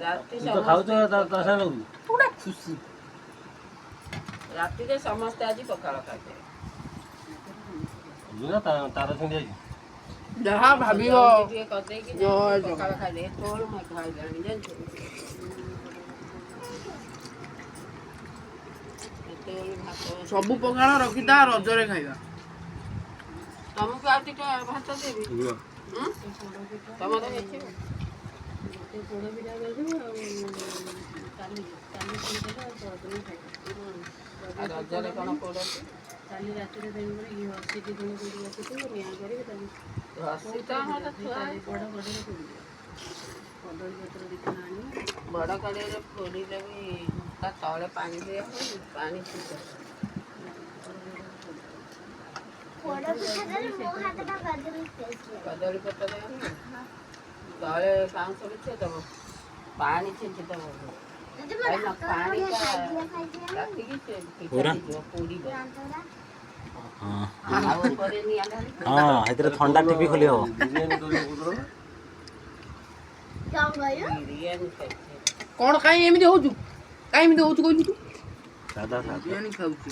तो खाऊ तो दशा लोग पूरा खुशी ରାତିରେ ସମସ୍ତେ ଆଜି ପଖାଳ ଖାଇବେ। ना तारा छुंडी आई जहाँ भाभी हो ଟିକେ କରିଦେଇକି ଜୟ ପଖାଳ ଖାଇଲେ ଏତେବେଳୁ ମୁଁ ଖାଇଲାଣି ଜାଣିଛୁ ଏତେବେଳୁ ଭାତ ସବୁ ପଖାଳ ରଖିଥା ରଜରେ ଖାଇବା। ତମକୁ ଆଉ ଟିକେ ଭାତ ଦେବି ତମର ହେଇଥିବ ରଜରେ କ'ଣ ପୋଡ଼ କାଲି ରାତିରେ ତେଣୁକରି ଘଷିକି ପୁଣି କୋଉଠି ରଖିଥିବ ନିଆଁ କରିକି ତାକୁ ଘଷି ତ ଆମର ଥୁଆ ବଡ଼ କଡ଼େଇରେ ପୋଡ଼ିବ କଦଳୀ ପତ୍ର ଦିଖଣ୍ଡ ଆଣିବ ବଡ଼ କଡ଼େଇରେ ପୋଡ଼ିଲେ ବି ତା ତଳେ ପାଣି ଦିଆହବ ପାଣି ଶୁଖ କଦଳୀ ପତ୍ର ତଳେ ପାଉଁଶ ବିଛେଇଦେବ ପାଣି ଛିଞ୍ଚିଦେବ ପାଣିଟା ରାତିକି ଫିଟାଯିବ ପୋଡ଼ିବ ଆଉ ଉପରେ ନିଆଁ ଢାଳି हाँ इतने ठंडा टीपी खोली हो ବିରିୟାନୀ ଖାଇছে କଣ କାଇଁ ଏମିତି ହଉଛୁ କାଇଁ ଏମିତି ହଉଛୁ କହିଲୁ ତୁ सादा सादा ବିରିୟାନୀ ଖାଉଛୁ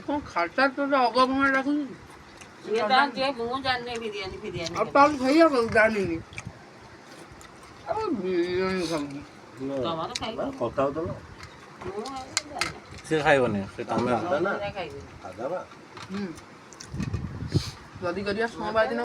କଣ ଖାଟା ତ ଅଗମଣା ରଖୁଛୁ ସିଏ ଜାଣିଛି ମୁଁ ଜାଣିନି ବିରିୟାନୀ ଫିରିୟାନୀ ଆଉ ତାହେଲେ ଖାଇବା ଜାଣିନି ଆଉ ବିରିୟାନୀ ଖାଉଛୁ ତମର ଖାଇବ କଥା हो तो ମୁଁ ଜାଣିନି से खाइबनी से तमे ଖାଇବି आधा बा ଯଦି କରିବା ସୋମବାର ଦିନ